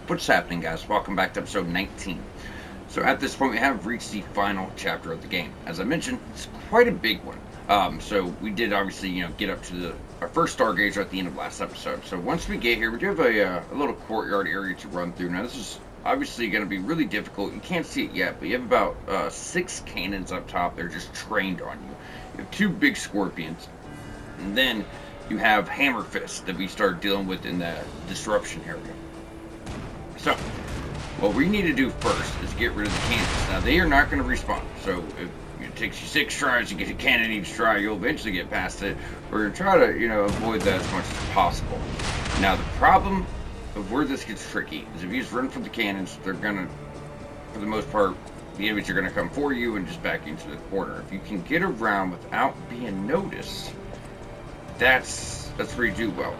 What's happening, guys? Welcome back to episode 19. So at this point, we have reached the final chapter of the game. As I mentioned, it's quite a big one. So we did obviously, get up to our first stargazer at the end of last episode. So once we get here, we do have a little courtyard area to run through. Now this is obviously going to be really difficult. You can't see it yet, but you have about 6 cannons up top. They're just trained on you. You have 2 big scorpions, and then you have hammer fists that we started dealing with in the disruption area. So, what we need to do first is get rid of the cannons. Now, they are not going to respawn. So, if it takes you 6 tries to get a cannon each try, you'll eventually get past it. We're going to try to, avoid that as much as possible. Now, the problem of where this gets tricky is if you just run from the cannons, they're going to, for the most part, the enemies are going to come for you and just back into the corner. If you can get around without being noticed, that's where you do well.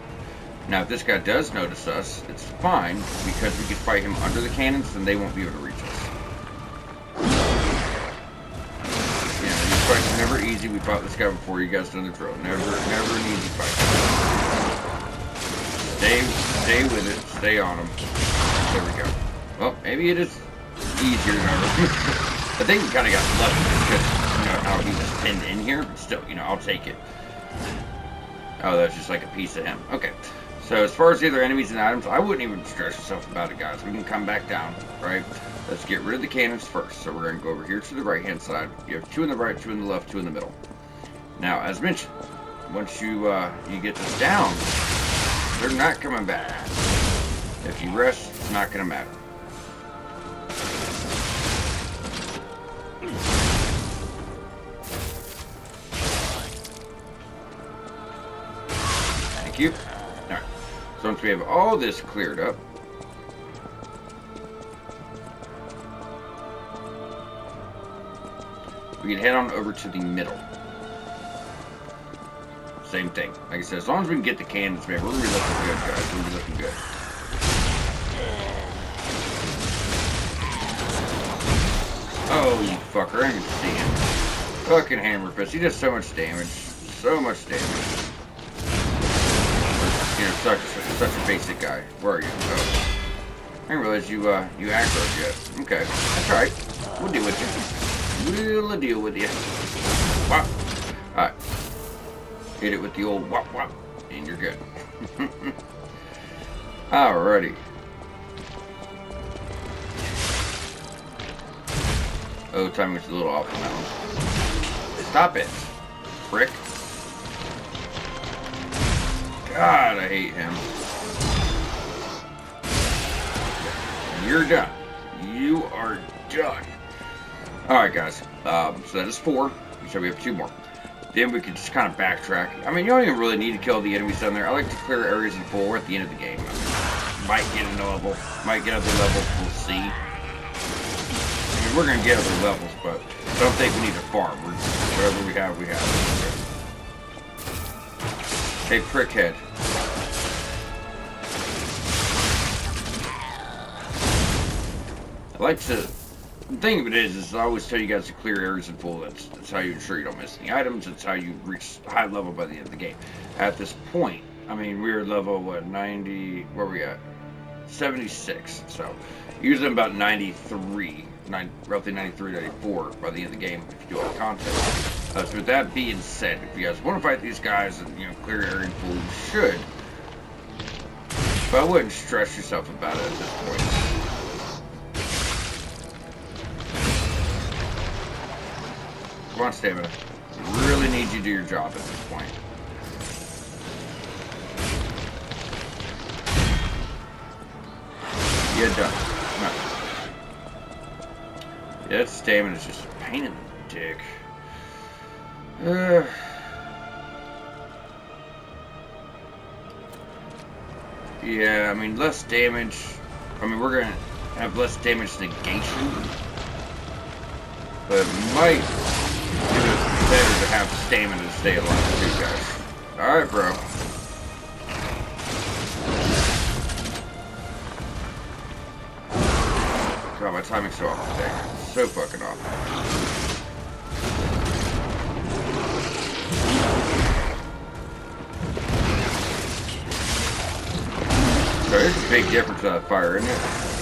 Now, if this guy does notice us, it's fine, because we can fight him under the cannons, and they won't be able to reach us. These fights are never easy. We fought this guy before. You guys know the drill. Never an easy fight. Stay with it. Stay on him. There we go. Well, maybe it is easier than ever. I think we kind of got lucky because, how he was pinned in here, but still, I'll take it. Oh, that's just like a piece of him. Okay. So as far as the other enemies and items, I wouldn't even stress yourself about it, guys. We can come back down, right? Let's get rid of the cannons first. So we're going to go over here to the right-hand side. You have 2 in the right, 2 in the left, 2 in the middle. Now, as mentioned, once you get this down, they're not coming back. If you rest, it's not going to matter. Thank you. Alright. So once we have all this cleared up, we can head on over to the middle. Same thing. Like I said, as long as we can get the cannons, man, we're going to be looking good, guys. We're going to be looking good. Oh, you fucker. I can see him. Fucking hammer fist. He does so much damage. So much damage. Such a basic guy. Where are you? Oh. I didn't realize you aggroed yet. Okay. That's alright. We'll deal with you. We'll deal with you. Wop. Alright. Hit it with the old wop wop. And you're good. Alrighty. Oh, timing's a little off now. Stop it. Prick. God, I hate him. You're done. You are done. Alright, guys. So that is 4. So we have 2 more. Then we can just kind of backtrack. I mean, you don't even really need to kill the enemies down there. I like to clear areas in 4 at the end of the game. Might get a level. Might get other levels. We'll see. I mean, we're going to get other levels, but I don't think we need to farm. Whatever we have, we have. Hey, prickhead. I like to... The thing of it is I always tell you guys to clear areas in full. That's how you ensure you don't miss any items. That's how you reach high level by the end of the game. At this point, I mean, we're level, 90... Where are we at? 76. So, usually about 93. Roughly 93, 94 by the end of the game if you do all the content. So with that being said, if you guys want to fight these guys and, clear area in full, you should. But I wouldn't stress yourself about it at this point. Come on, stamina. Really need you to do your job at this point. You're done. No. Yeah, that stamina is just a pain in the dick. Yeah, I mean, less damage. I mean, we're gonna have less damage negation. But it might do it better to have stamina to stay alive too, guys. Alright, bro. God, my timing's so off today. So fucking off. So there's a big difference on fire, isn't it?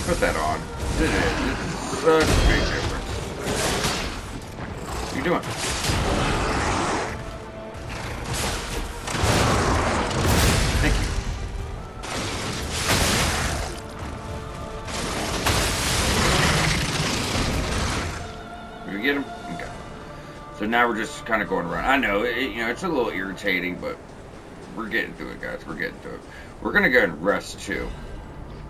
Put that on. It is. It's such a big difference. What are you doing? Thank you. You get him? Okay. So now we're just kind of going around. I know, it's a little irritating, but we're getting through it, guys. We're getting through it. We're going to go and rest, too.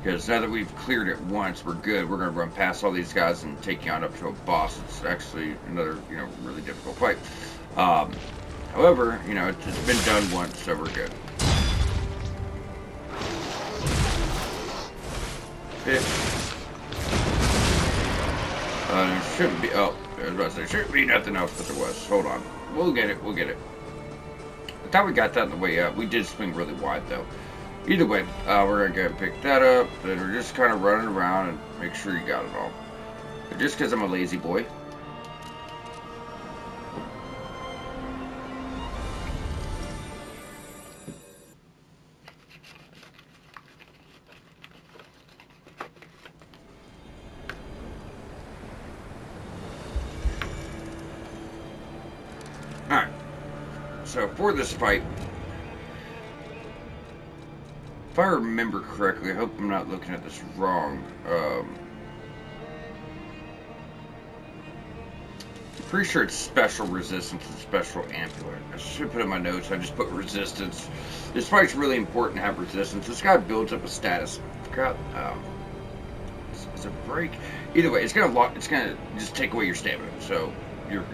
Because now that we've cleared it once, we're good. We're going to run past all these guys and take you on up to a boss. It's actually another, really difficult fight. However, it's been done once, so we're good. It shouldn't be, I was about to say, shouldn't be nothing else, but there was. Hold on. We'll get it. I thought we got that on the way up. We did swing really wide, though. Either way, we're going to go and pick that up. Then we're just kind of running around and make sure you got it all. But just because I'm a lazy boy. Alright. So for this fight, if I remember correctly, I hope I'm not looking at this wrong. I'm pretty sure it's special resistance and special amulet. I should put in my notes. I just put resistance. This fight's really important to have resistance. This guy builds up a status. I forgot. It's a break. Either way, it's gonna just take away your stamina. So you're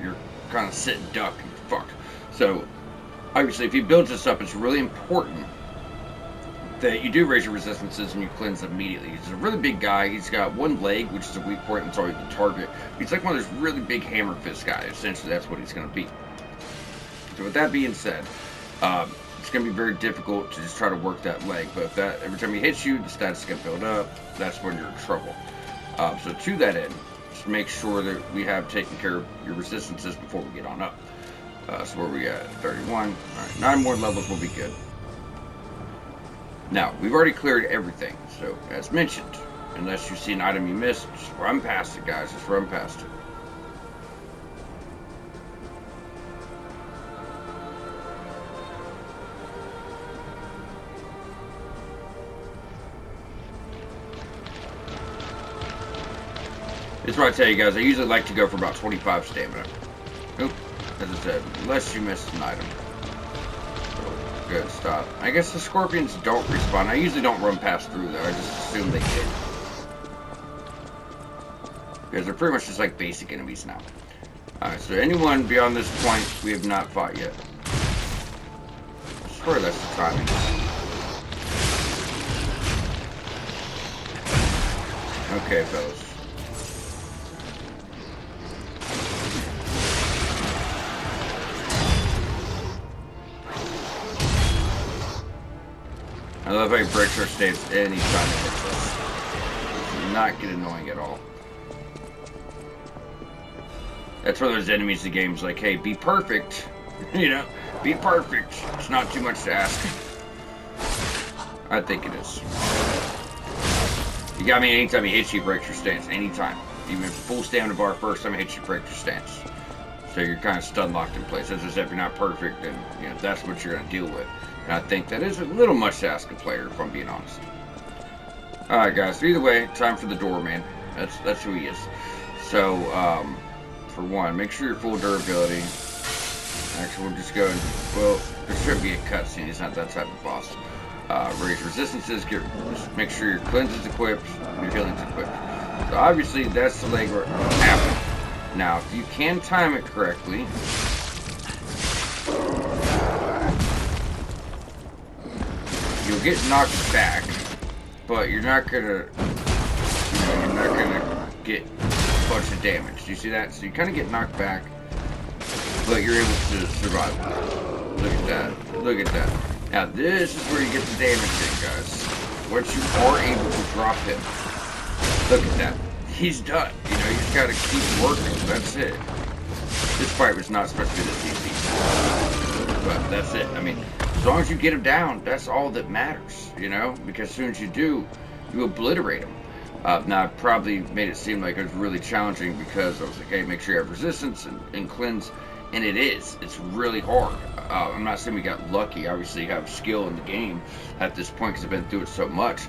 kind of sit duck and you're fucked. So obviously, if he builds this up, it's really important that you do raise your resistances and you cleanse immediately. He's a really big guy. He's got one leg, which is a weak point, and it's always the target. He's like one of those really big hammer fist guys. Essentially, that's what he's going to be. So with that being said, it's going to be very difficult to just try to work that leg. But if every time he hits you, the stats is going to build up. That's when you're in trouble. So to that end, just make sure that we have taken care of your resistances before we get on up. So where we at? 31. All right, 9 more levels will be good. Now, we've already cleared everything, so as mentioned, unless you see an item you missed, just run past it, guys. Just run past it. This is what I tell you guys. I usually like to go for about 25 stamina. Oop, as I said, unless you missed an item. Good, stop. I guess the scorpions don't respawn. I usually don't run past through there. I just assume they did. Because they're pretty much just like basic enemies now. Alright, so anyone beyond this point we have not fought yet. I swear that's the timing. Okay, fellas. I love how he breaks our stance anytime he hits us. Does not get annoying at all. That's one of those enemies the game's like, hey, be perfect. Be perfect. It's not too much to ask. I think it is. You got me anytime he hits you, breaks your stance. Anytime. Even full stamina bar first time he hits you, breaks your stance. So you're kind of stun locked in place. As I said, if you're not perfect, then that's what you're going to deal with. And I think that is a little much to ask a player, if I'm being honest. Alright, guys. So either way, time for the doorman. That's who he is. So, for one, make sure you're full durability. Actually, we'll just go and, well, there should be a cutscene. He's not that type of boss. Raise resistances. Just make sure your cleanse is equipped. And your healing's equipped. So obviously, that's the leg right now. Now, if you can time it correctly, you'll get knocked back, but you're not gonna get a bunch of damage. Do you see that? So you kind of get knocked back, but you're able to survive. Look at that. Look at that. Now this is where you get the damage in, guys. Once you are able to drop him, look at that. He's done. You just gotta keep working. That's it. This fight was not supposed to be this easy, but that's it. I mean, As long as you get them down, that's all that matters, you know? Because as soon as you do, you obliterate them. Now, I probably made it seem like it was really challenging because I was like, hey, make sure you have resistance and cleanse. And it is. It's really hard. I'm not saying we got lucky. Obviously, you have skill in the game at this point because I've been through it so much.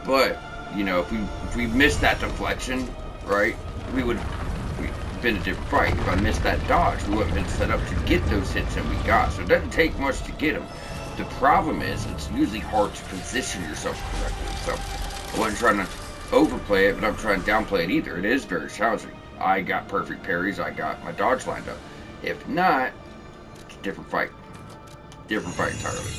But, you know, if we missed that deflection, right, we would have been a different fight. If I missed that dodge, we wouldn't have been set up to get those hits that we got. So it doesn't take much to get them. The problem is it's usually hard to position yourself correctly. So I wasn't trying to overplay it, but I'm trying to downplay it either. It is very challenging. I got perfect parries. I got my dodge lined up. If not, it's a different fight. Different fight entirely.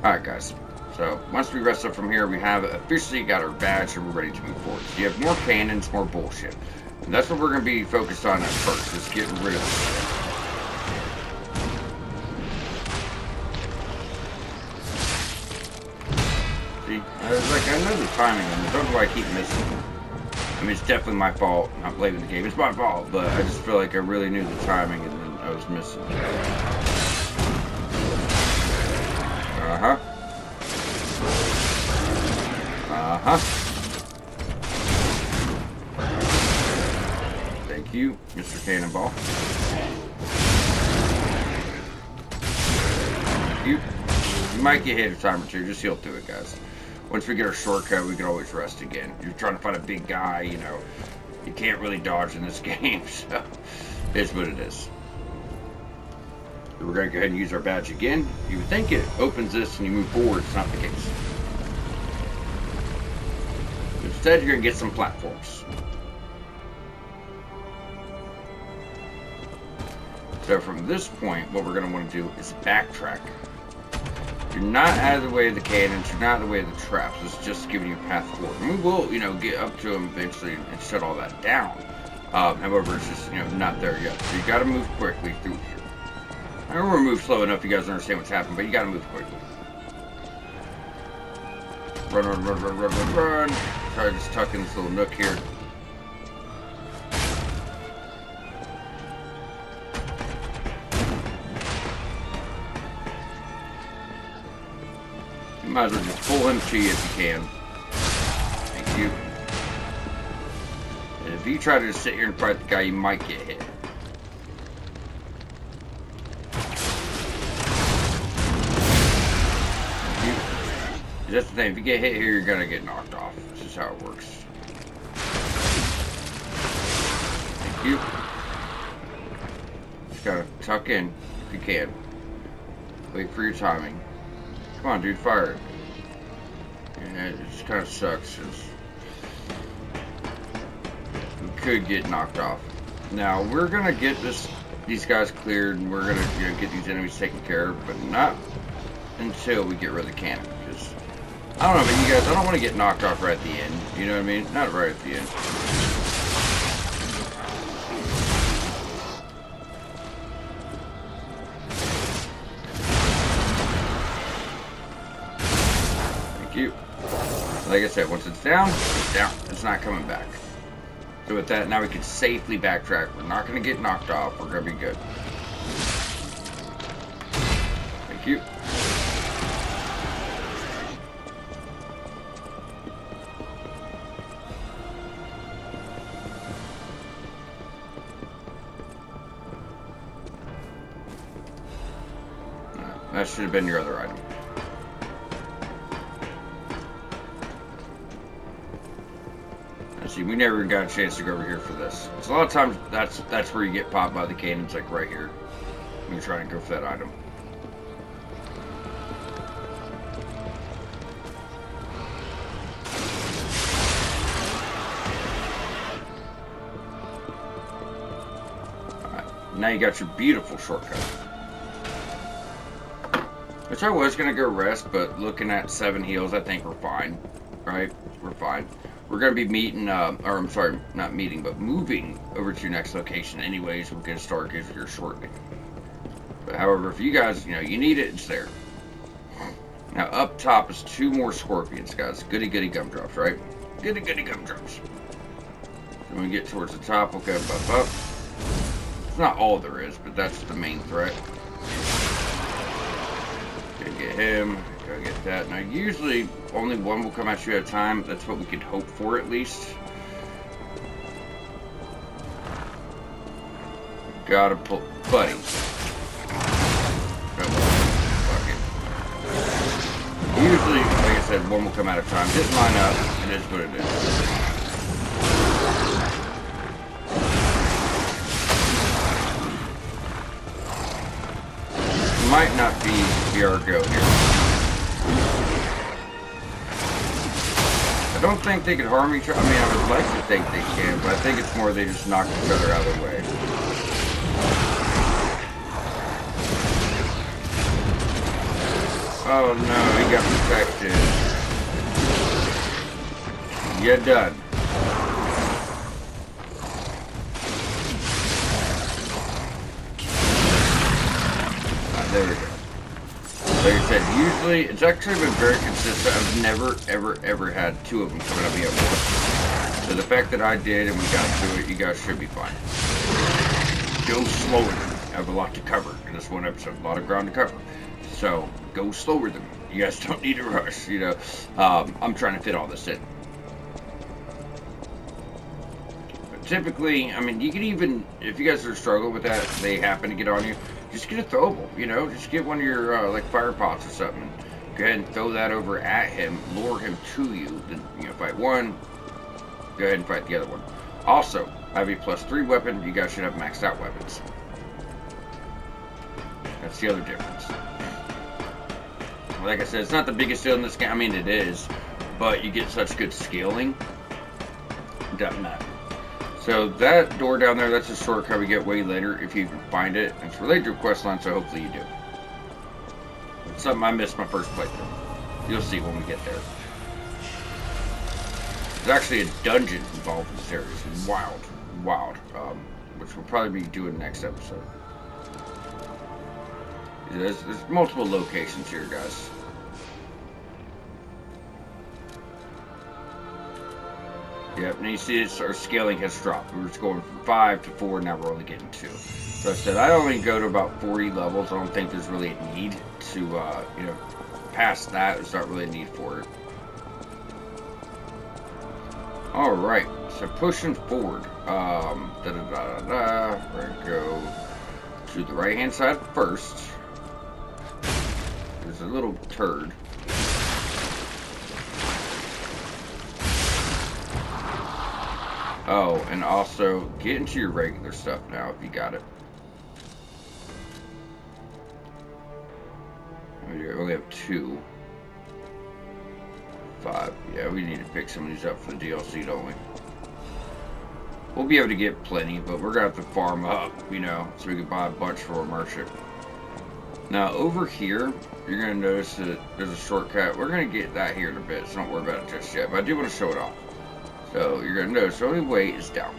Alright, guys. So, once we rest up from here, we have officially got our badge and we're ready to move forward. So you have more cannons, more bullshit. And that's what we're going to be focused on at first, is getting rid of this. See? I was like, I know the timing on this. I don't know why I keep missing it. I mean, it's definitely my fault. Not blaming the game. It's my fault, but I just feel like I really knew the timing and then I was missing. Uh-huh. Uh-huh. Thank you, Mr. Cannonball. Thank you. You might get hit a time or two. Just heal through it, guys. Once we get our shortcut, we can always rest again. You're trying to find a big guy, you know. You can't really dodge in this game, so it's what it is. So we're going to go ahead and use our badge again. You would think it opens this and you move forward. It's not the case. Instead, you're going to get some platforms. So from this point, what we're going to want to do is backtrack. You're not out of the way of the cannons, you're not out of the way of the traps. It's just giving you a path forward. And we will, you know, get up to them eventually and shut all that down. However, it's just, you know, not there yet. So you got to move quickly through here. I don't want to move slow enough you guys understand what's happening, but you got to move quickly. Run, run, run, run, run, run, run. Try to just tuck in this little nook here. You might as well just pull him to you if you can. Thank you. And if you try to just sit here and fight the guy, you might get hit. Thank you. That's the thing, if you get hit here, you're gonna get knocked off. This is how it works. Thank you. Just gotta tuck in if you can. Wait for your timing. Come on, dude, fire it. Yeah, it just kind of sucks. We could get knocked off. Now, we're going to get these guys cleared, and we're going to, you know, get these enemies taken care of, but not until we get rid of the cannon. Because, I don't know about you guys, I don't want to get knocked off right at the end. You know what I mean? Not right at the end. Like I said, once it's down, it's down. It's not coming back. So with that, now we can safely backtrack. We're not going to get knocked off. We're going to be good. Thank you. That should have been your other item. See, we never got a chance to go over here for this. So a lot of times, that's where you get popped by the cannons, like right here, when you're trying to go for that item. Alright, now you got your beautiful shortcut. Which I was going to go rest, but looking at 7 heals, I think we're fine. Right? We're fine. We're going to be meeting, or I'm sorry, not meeting, but moving over to your next location anyways. We'll get a stargazer here shortly. But however, if you guys, you know, you need it, it's there. Now, up top is 2 more scorpions, guys. Goody goody gumdrops, right? Goody goody gumdrops. So when we get towards the top, we'll go buff up. It's not all there is, but that's the main threat. Okay, get him. Gotta get that. Now, usually only one will come at you at a time. That's what we could hope for, at least. Gotta pull, buddy. Oh, fuck it. Usually, like I said, one will come at a time. Didn't line up. It is what it is. Might not be our go here. I don't think they can harm each other. I mean, I would like to think they can, but I think it's more they just knock each other out of the way. Oh no, he got protected. You're done. There we go. Like I said, usually, it's actually been very consistent. I've never, ever had two of them coming at me at once. So the fact that I did and we got to it, you guys should be fine. Go slower than me. I have a lot to cover in this one episode. A lot of ground to cover. So, go slower than me. You guys don't need to rush, you know. I'm trying to fit all this in. But typically, I mean, you can even, if you guys are struggling with that, if they happen to get on you, just get a throwable, you know, just get one of your, like, fire pots or something. Go ahead and throw that over at him, lure him to you, then, you know, fight one, go ahead and fight the other one. Also, I have a +3 weapon, you guys should have maxed out weapons. That's the other difference. Like I said, it's not the biggest deal in this game, I mean, it is, but you get such good scaling, it doesn't matter. So that door down there, that's a shortcut we get way later if you can find it. It's related to a quest line, so hopefully you do. It's something I missed my first playthrough. You'll see when we get there. There's actually a dungeon involved in this area. It's wild, wild. Which we'll probably be doing next episode. There's multiple locations here, guys. Yep, and you see our scaling has dropped. We were just going from 5 to 4, now we're only getting 2. So I said I only go to about 40 levels. I don't think there's really a need to, you know, past that. There's not really a need for it. Alright, so pushing forward. We're gonna go to the right hand side first. There's a little turd. Oh, and also, get into your regular stuff now if you got it. We only have 2. 5. Yeah, we need to pick some of these up for the DLC, don't we? We'll be able to get plenty, but we're going to have to farm up, you know, so we can buy a bunch for a merchant. Now, over here, you're going to notice that there's a shortcut. We're going to get that here in a bit, so don't worry about it just yet. But I do want to show it off. So, you're going to notice the only way is down.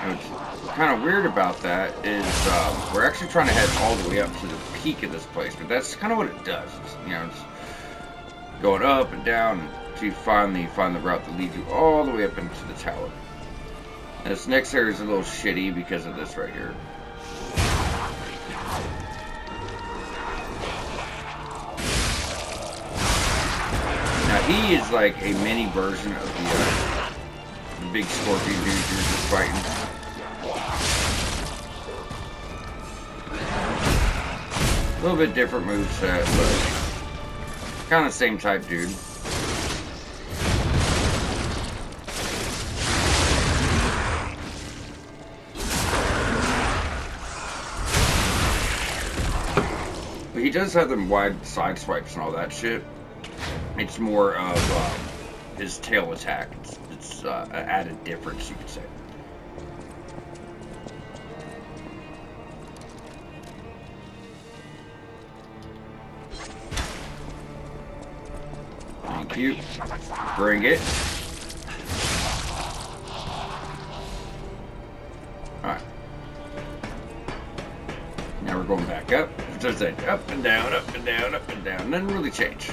And what's kind of weird about that is we're actually trying to head all the way up to the peak of this place. But that's kind of what it does. It's, you know, it's going up and down until you finally find the route that leads you all the way up into the tower. And this next area is a little shitty because of this right here. Now he is like a mini version of the big scorpion dude you're just fighting. A little bit different moveset, but kind of the same type dude. But he does have them wide side swipes and all that shit. It's more of his tail attack. It's an added difference, you could say. Thank you. Bring it. Alright. Now we're going back up. Just like up and down, up and down, up and down. Doesn't really change.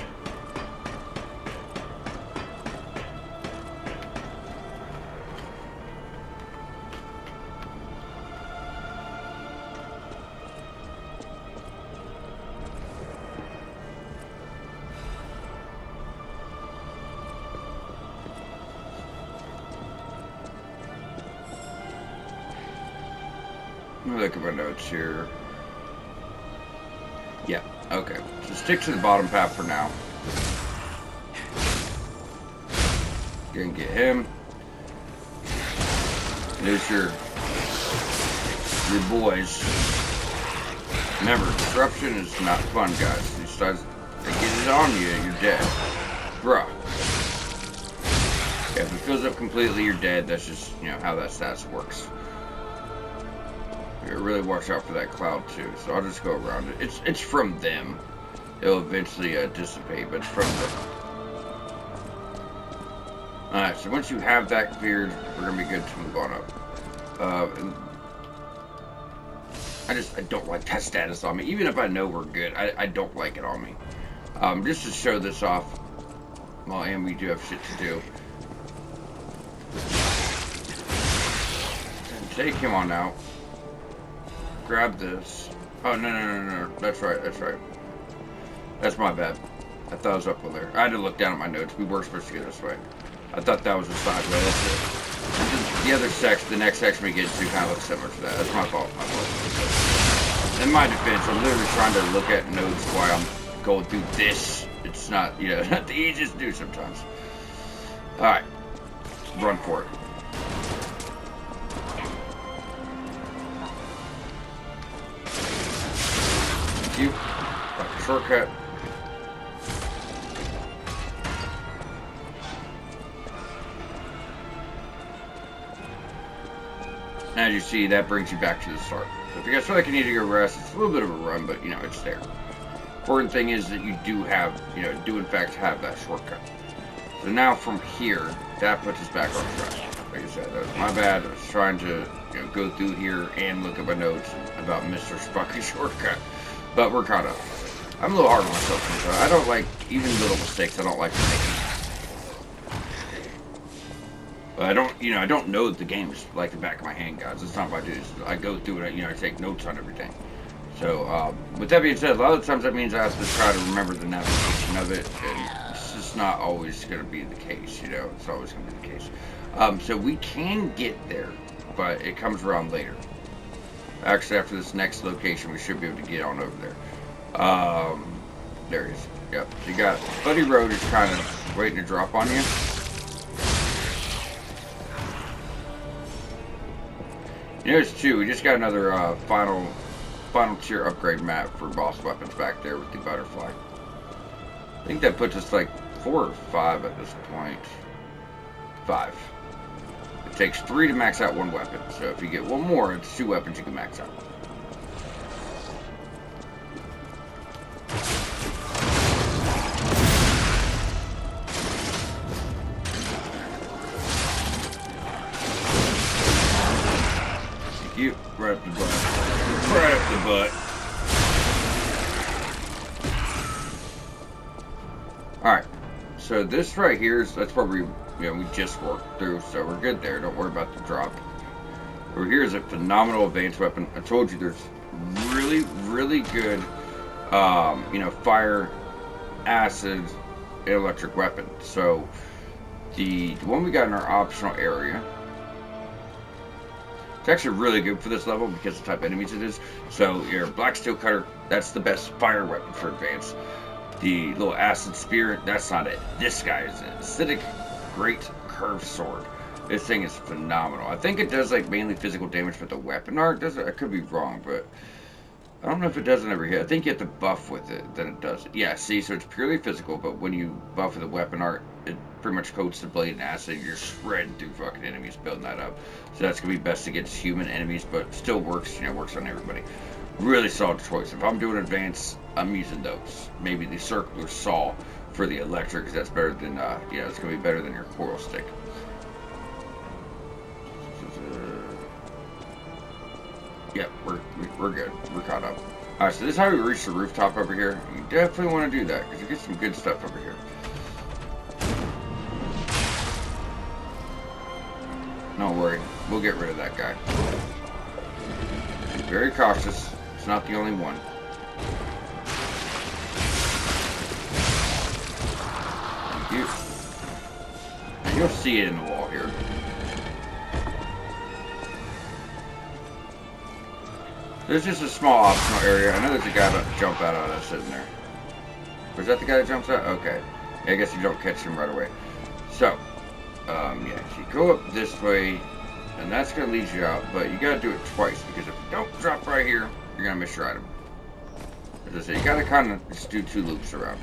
me look at my notes here. Yeah, okay. So stick to the bottom path for now. Gonna get him. There's your boys. Remember, disruption is not fun, guys. These guys, they get it on you, you're dead. Bruh. Yeah, if it fills up completely, you're dead. That's just, you know, how that stats works. You gotta really watch out for that cloud, too. So I'll just go around it. It's from them. It'll eventually dissipate, but it's from them. Alright, so once you have that cleared, we're gonna be good to move on up. And I don't like that status on me. Even if I know we're good, I don't like it on me. Just to show this off. Well, and we do have shit to do. And take him on out. Grab this. Oh, no. That's right. That's my bad. I thought it was up over there. I had to look down at my notes. We were supposed to go this way. I thought that was the side way. That's it. The other section, the next section we get to, kind of looks similar to that. That's my fault. In my defense, I'm literally trying to look at notes while I'm going through this. It's not, you know, not the easiest to do sometimes. Alright. Run for it. Thank you. Like a shortcut. As you see, that brings you back to the start. So if you guys feel like you need to go rest, it's a little bit of a run, but, you know, it's there. Important thing is that you do have, you know, do in fact have that shortcut. So now from here, that puts us back on track. Like I said, that was my bad. I was trying to, you know, go through here and look at my notes about Mr. Spucky's shortcut. But we're caught up. I'm a little hard on myself sometimes. I don't like, even little mistakes, I don't like to make them. But I don't know the games like the back of my hand, guys. That's not what I do. I go through it, you know, I take notes on everything. So, with that being said, a lot of times that means I have to try to remember the navigation of it, and it's just not always going to be the case, you know. It's always going to be the case. So we can get there, but it comes around later. Actually, after this next location, we should be able to get on over there. There it is. Yep. So you got Buddy Road is kind of waiting to drop on you. Notice too, we just got another final tier upgrade map for boss weapons back there with the butterfly. I think that puts us like 4 or 5 at this point. 5. It takes 3 to max out 1 weapon. So if you get 1 more, it's 2 weapons you can max out. You right up the butt. Right up the butt. Alright. So this right here is that's where we just worked through, so we're good there. Don't worry about the drop. Over here is a phenomenal advanced weapon. I told you there's really good fire, acid, and electric weapon. So the one we got in our optional area. It's actually really good for this level because of the type of enemies it is. So your Black Steel Cutter, that's the best fire weapon for advance. The little acid spear, that's not it. This guy is an acidic, great curved sword. This thing is phenomenal. I think it does like mainly physical damage, but the weapon art does it. I could be wrong, but I don't know if it does it every hit. I think you have to buff with it, then it does it. Yeah, see, so it's purely physical, but when you buff with the weapon art, it pretty much coats the blade in acid. You're shredding through fucking enemies building that up. So that's going to be best against human enemies, but still works, works on everybody. Really solid choice. If I'm doing advance, I'm using those. Maybe the circular saw for the electric, because that's better than, it's going to be better than your coral stick. Yep, we're good. We're caught up. Alright, so this is how we reach the rooftop over here. You definitely want to do that, because you get some good stuff over here. Don't worry, we'll get rid of that guy. Be very cautious. It's not the only one. Thank you. And you'll see it in the wall here. There's just a small optional area. I know there's a guy about to jump out on us sitting there. Was that the guy that jumps out? Okay. Yeah, I guess you don't catch him right away. So, yeah, so you go up this way, and that's going to lead you out, but you got to do it twice, because if you don't drop right here, you're going to miss your item. As I say, you got to kind of just do 2 loops around.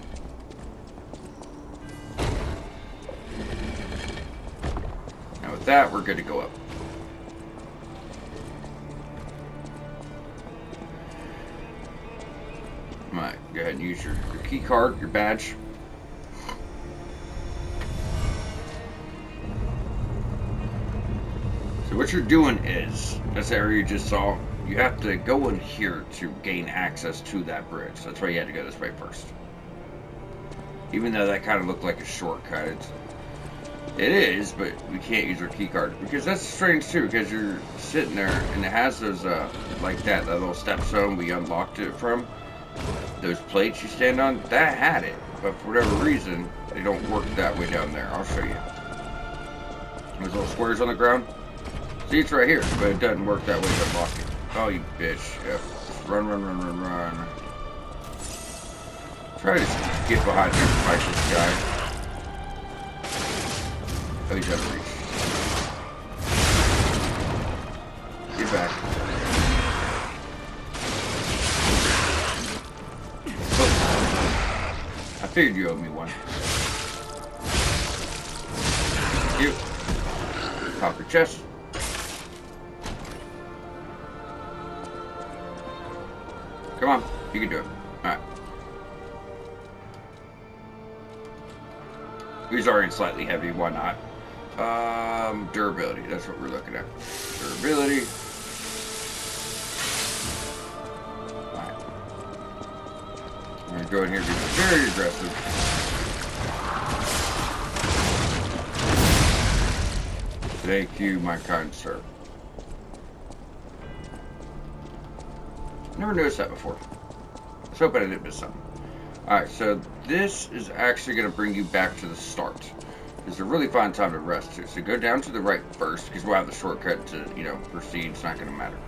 Now with that, we're good to go up. Alright, go ahead and use your key card, your badge. So what you're doing is, that's the area you just saw, you have to go in here to gain access to that bridge. That's why you had to go this way first. Even though that kind of looked like a shortcut, it is, but we can't use our key card. Because that's strange too, because you're sitting there and it has those, like that little stepstone we unlocked it from. Those plates you stand on, that had it. But for whatever reason, they don't work that way down there. I'll show you. Those little squares on the ground. See, it's right here, but it doesn't work that way to unlock it. Oh, you bitch. Yep. Just run, run, run, run, run. Try to get behind here and fight this guy. Oh, he's out of reach. Get back. Oh. I figured you owed me one. Thank you. Pop your chest. Come on, you can do it. Alright. These are in slightly heavy, why not? Durability, that's what we're looking at. Durability. Alright. I'm gonna go in here and be very aggressive. Thank you, my kind sir. Never noticed that before. Let's hope I didn't miss something. Alright, so this is actually going to bring you back to the start. It's a really fine time to rest too. So go down to the right first, because we'll have the shortcut to, you know, proceed. It's not going to matter.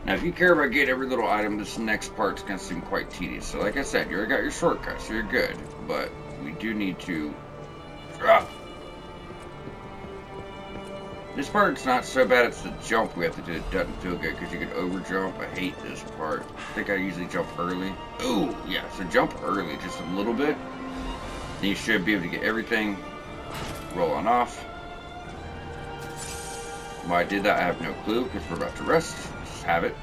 Now, if you care about getting every little item, this next part's going to seem quite tedious. So like I said, you already got your shortcut, so you're good. But we do need to drop. This part's not so bad, it's the jump we have to do. It doesn't feel good because you can over jump. I hate this part. I think I usually jump early. Ooh, yeah, so jump early just a little bit. Then you should be able to get everything. Roll on off. Why I did that, I have no clue because we're about to rest. Just have it.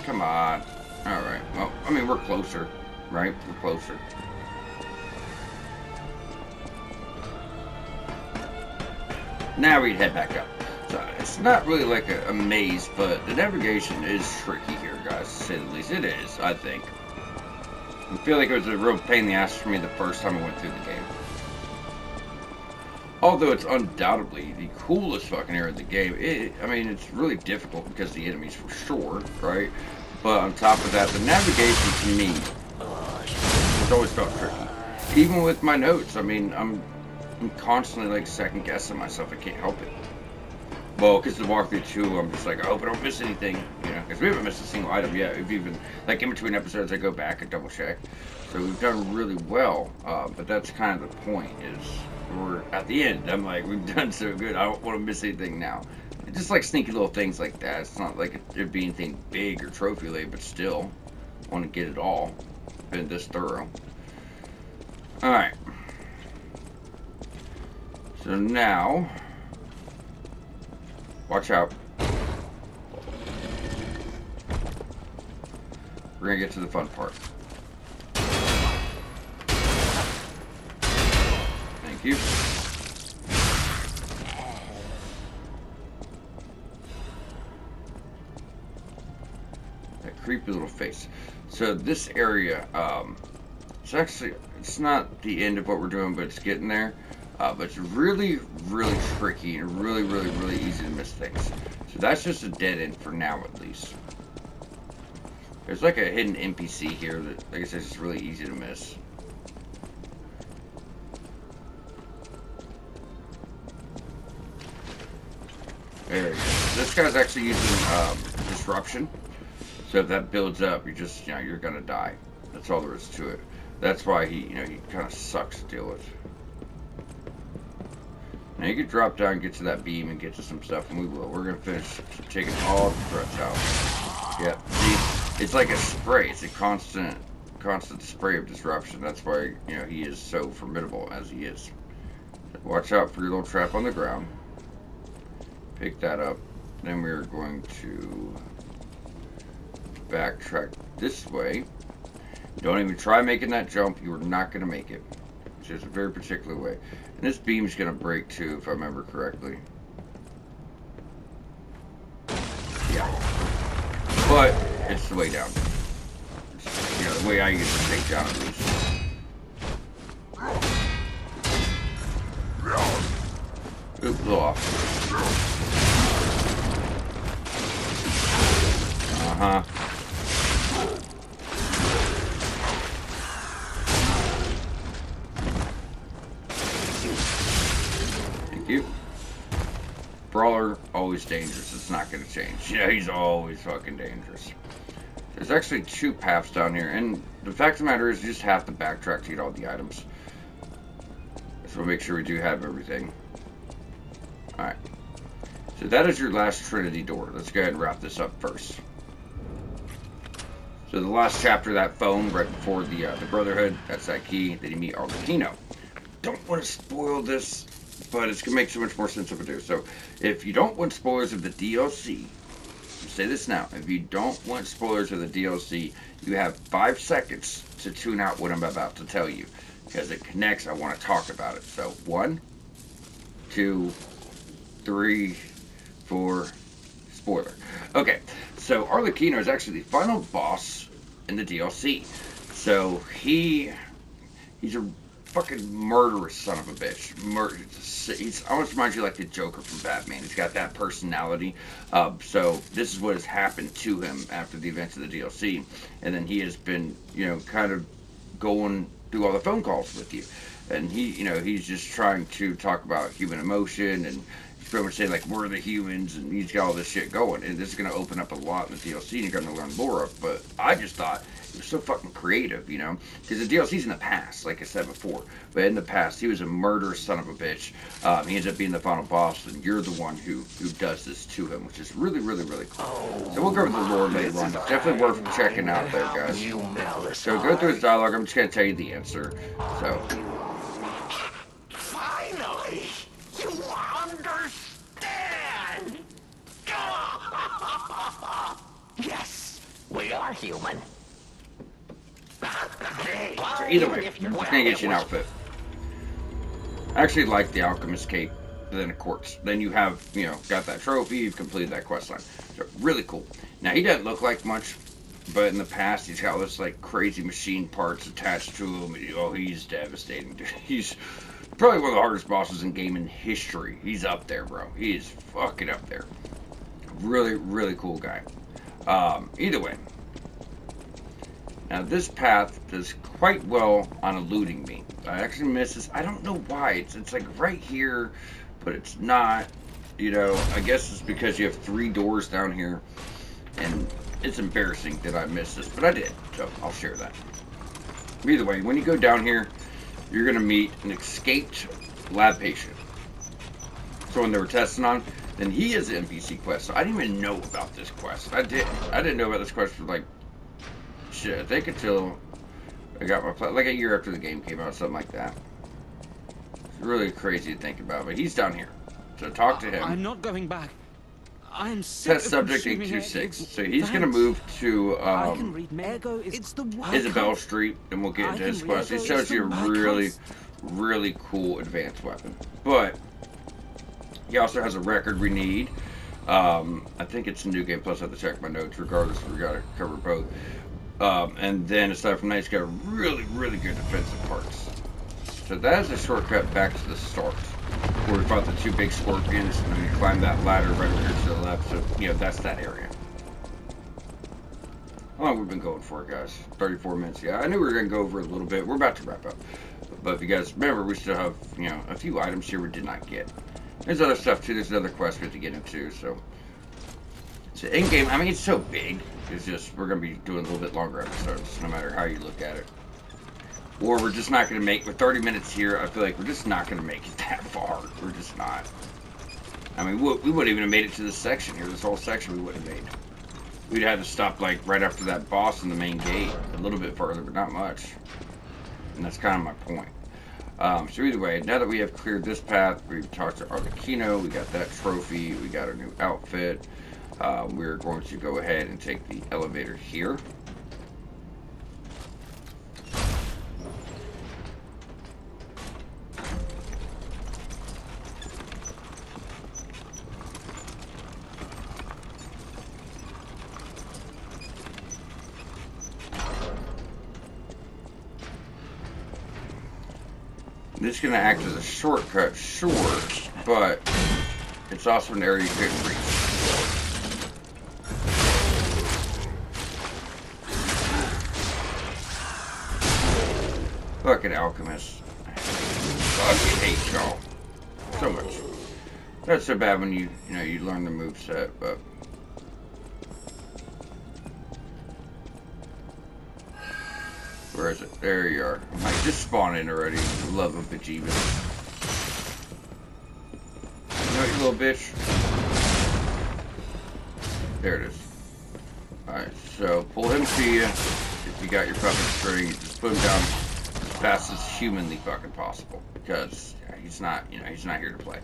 Come on. Alright, well, I mean, we're closer, right? We're closer. Now we head back up. So it's not really like a maze, but the navigation is tricky here, guys, to say the least. It is, I think. I feel like it was a real pain in the ass for me the first time I went through the game. Although it's undoubtedly the coolest fucking area of the game. I mean, it's really difficult because of the enemies for sure, right? But on top of that, the navigation to me has always felt tricky. Even with my notes, I mean, I'm constantly like second guessing myself. I can't help it. Well, because the walkthrough too, I'm just like, I hope I don't miss anything, you know, because we haven't missed a single item yet. We've even, like, in between episodes, I go back and double check. So we've done really well, but that's kind of the point, is we're at the end. I'm like, we've done so good, I don't want to miss anything now. It's just like sneaky little things like that. It's not like it'd be anything big or trophy-laden, but still, I want to get it all. Been this thorough. Alright. So now, watch out. We're gonna get to the fun part. Thank you. That creepy little face. So this area, it's not the end of what we're doing, but it's getting there. But it's really, really tricky and really, really, really easy to miss things. So that's just a dead end for now, at least. There's like a hidden NPC here that, like I said, is really easy to miss. There you go. This guy's actually using disruption. So if that builds up, you're gonna die. That's all there is to it. That's why he kind of sucks to deal with. Now you can drop down, get to that beam, and get to some stuff, and we will. We're gonna finish taking all the threats out. Yep. See, it's like a spray. It's a constant spray of disruption. That's why he is so formidable as he is. Watch out for your little trap on the ground. Pick that up. Then we're going to backtrack this way. Don't even try making that jump. You are not going to make it. It's just a very particular way. And this beam's going to break too, if I remember correctly. Yeah. But it's the way down. It's, the way I use to take down at least. Oop, blew off. Uh-huh. Thank you. Brawler, always dangerous. It's not going to change. Yeah, he's always fucking dangerous. There's actually 2 paths down here, and the fact of the matter is you just have to backtrack to get all the items. So we'll make sure we do have everything. Alright. So that is your last Trinity door. Let's go ahead and wrap this up first. So the last chapter of that phone, right before the Brotherhood, that's that key. Then you meet Arlecchino. Don't want to spoil this, but it's going to make so much more sense if I do. So if you don't want spoilers of the DLC, I'll say this now. If you don't want spoilers of the DLC, you have 5 seconds to tune out what I'm about to tell you. Because it connects, I want to talk about it. So 1, 2, 3, 4, spoiler. Okay, so Arlecchino is actually the final boss in the DLC. So he's a fucking murderous son of a bitch. He's almost reminds you like the Joker from Batman. He's got that personality. So this is what has happened to him after the events of the DLC, and then he has been, kind of going through all the phone calls with you, and he's just trying to talk about human emotion, and he's pretty much saying like we're the humans, and he's got all this shit going, and this is going to open up a lot in the DLC, and you're going to learn more of. But I just thought it was so fucking creative, because the DLC's in the past, like I said before, but in the past he was a murderous son of a bitch. He ends up being the final boss, and you're the one who does this to him, which is really, really, really cool. So we'll go over the lore later on. It's definitely worth checking out there, guys. So go through his dialogue. I'm just going to tell you the answer. So finally, you understand. Yes, we are human. So either way, it's going to get you an outfit. I actually like the Alchemist cape, then of course. Then you have, got that trophy, you've completed that quest line. So really cool. Now he doesn't look like much, but in the past he's got all this like crazy machine parts attached to him. He's devastating, dude. He's probably one of the hardest bosses in gaming history. He's up there, bro. He is fucking up there. Really, really cool guy. Either way. Now this path does quite well on eluding me. I actually miss this. I don't know why. It's like right here, but it's not. I guess it's because you have 3 doors down here, and it's embarrassing that I missed this, but I did, so I'll share that. Either way, when you go down here, you're gonna meet an escaped lab patient. So when they were testing on, then he is an NPC quest. So I didn't even know about this quest. I didn't know about this quest for like shit, I think until I got my like a year after the game came out, something like that. It's really crazy to think about, but he's down here. So talk to him. I'm not going back. I am sick Test subject 826. So he's gonna move to Isabel Street, and we'll get into his quest. It shows you a really, really cool advanced weapon. But he also has a record we need. I think it's a New Game Plus. I have to check my notes. Regardless, we gotta cover both. And then aside from that, he's got really, really good defensive parts. So that is a shortcut back to the start, where we fought the 2 big scorpions, and then we climbed that ladder right over here to the left. So, that's that area. How long have we been going for, guys? 34 minutes. Yeah, I knew we were going to go over a little bit. We're about to wrap up. But if you guys remember, we still have, a few items here we did not get. There's other stuff too. There's another quest we have to get into. So in game, I mean, it's so big. It's just we're gonna be doing a little bit longer episodes, no matter how you look at it. Or we're just not gonna make. With 30 minutes here, I feel like we're just not gonna make it that far. We're just not. I mean, we wouldn't even have made it to this section here. This whole section we wouldn't have made. We'd have to stop like right after that boss in the main gate, a little bit further, but not much. And that's kind of my point. So either way, now that we have cleared this path, we've talked to Arlecchino, we got that trophy, we got our new outfit. We're going to go ahead and take the elevator here. This is going to act as a shortcut, sure, but it's also an area you couldn't reach. Fucking alchemists. Fucking hate y'all. So much. That's so bad when you learn the moveset, but... Where is it? There you are. I might just spawn in already. Love a bejeebus. You know what, you little bitch? There it is. Alright, so pull him to you. If you got your fucking string, just put him down as fast as humanly fucking possible. Because he's not, he's not here to play.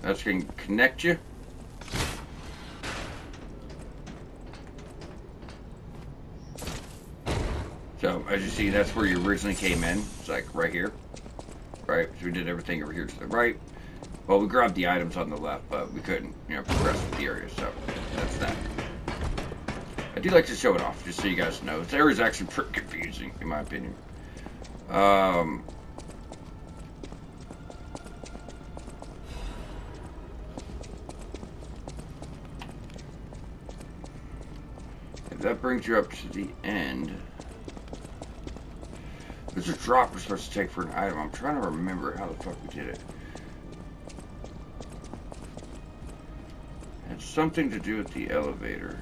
That's going to connect you. So, as you see, that's where you originally came in. It's like right here. Right? So we did everything over here to the right. Well, we grabbed the items on the left, but we couldn't, progress with the area. So, that's that. I do like to show it off, just so you guys know. This area is actually pretty confusing, in my opinion. That brings you up to the end. There's a drop we're supposed to take for an item. I'm trying to remember how the fuck we did it. It's something to do with the elevator.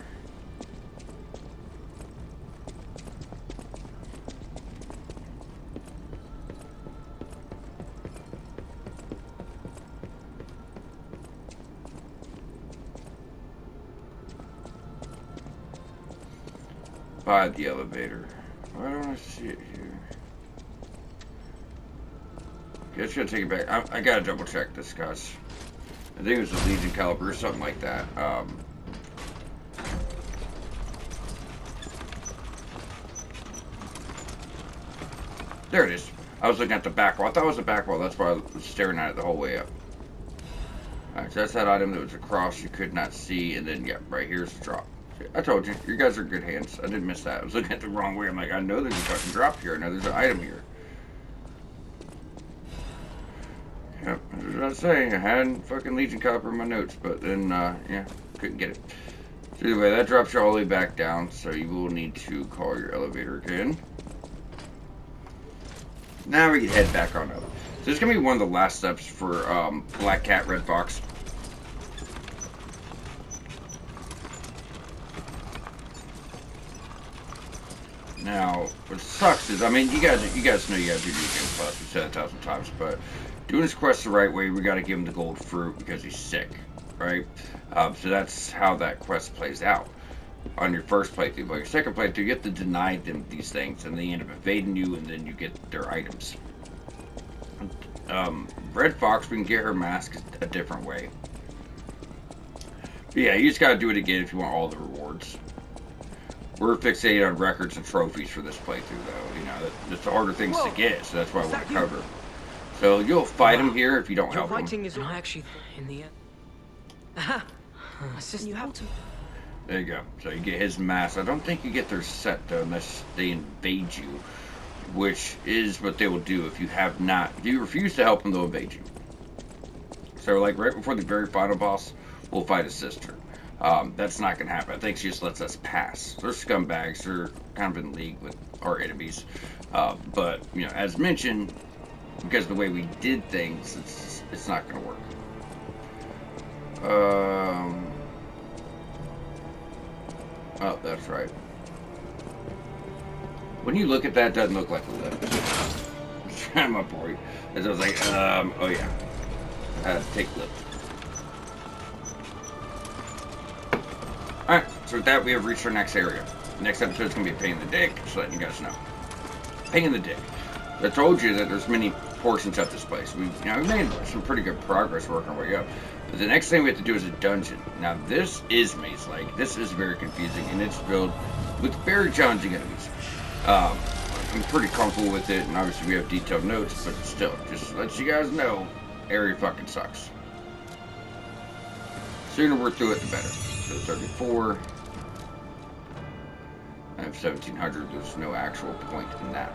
By the elevator. Why don't I see it here? Okay, it's gonna take it back. I gotta double check this, guys. I think it was a Legion caliber or something like that. There it is. I was looking at the back wall. I thought it was the back wall. That's why I was staring at it the whole way up. Alright, so that's that item that was across you could not see, and then, yeah, right here's the drop. I told you, you guys are good hands. I didn't miss that. I was looking at the wrong way. I'm like, I know there's a fucking drop here. I know there's an item here. Yep, as I was about to say, I had fucking Legion copper in my notes, but then, yeah, couldn't get it. So anyway, that drops you all the way back down, so you will need to call your elevator again. Now we can head back on up. So this is going to be one of the last steps for Black Cat, Red Fox. Now, what sucks is, I mean, you guys know you gotta do New Game Plus. We've said it 1,000 times, but doing this quest the right way, we gotta give him the gold fruit because he's sick, right? So that's how that quest plays out on your first playthrough. But your second playthrough, you have to deny them these things, and they end up invading you, and then you get their items. Red Fox, we can get her mask a different way. But yeah, you just gotta do it again if you want all the rewards. We're fixated on records and trophies for this playthrough, though. That's the harder things to get, so that's why I want to cover. So you'll fight him here if you don't help him. Writing is actually in the end. Aha! Assist you helped him. There you go. So you get his mask. I don't think you get their set though, unless they invade you, which is what they will do if you have not. If you refuse to help them, they'll invade you. So, like, right before the very final boss, we'll fight a sister. That's not going to happen. I think she just lets us pass. They're scumbags. They're kind of in league with our enemies. But, you know, as mentioned, because of the way we did things, it's not going to work. Oh, that's right. When you look at that, it doesn't look like a lift. I'm up for you. As I was like, oh yeah. Take lift. Alright, so with that, we have reached our next area. Next episode is going to be a pain in the dick, just letting you guys know. Pain in the dick. I told you that there's many portions of this place. We made some pretty good progress working our way up. But the next thing we have to do is a dungeon. Now, this is maze-like. This is very confusing, and it's filled with very challenging enemies. I'm pretty comfortable with it, and obviously we have detailed notes, but still, just to let you guys know, area fucking sucks. Sooner we're through it, the better. So 34. I have 1700. There's no actual point in that.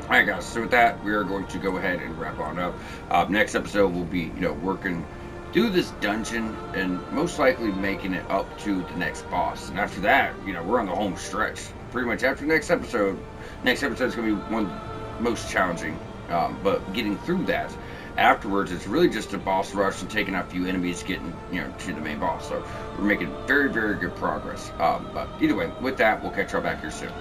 Alright guys, so with that, we are going to go ahead and wrap on up. Next episode will be, working through this dungeon and most likely making it up to the next boss. And after that, we're on the home stretch. Pretty much after next episode is going to be one of the most challenging. But getting through that, afterwards, it's really just a boss rush and taking out a few enemies, getting, to the main boss. So we're making very, very good progress. But either way, with that, we'll catch y'all back here soon.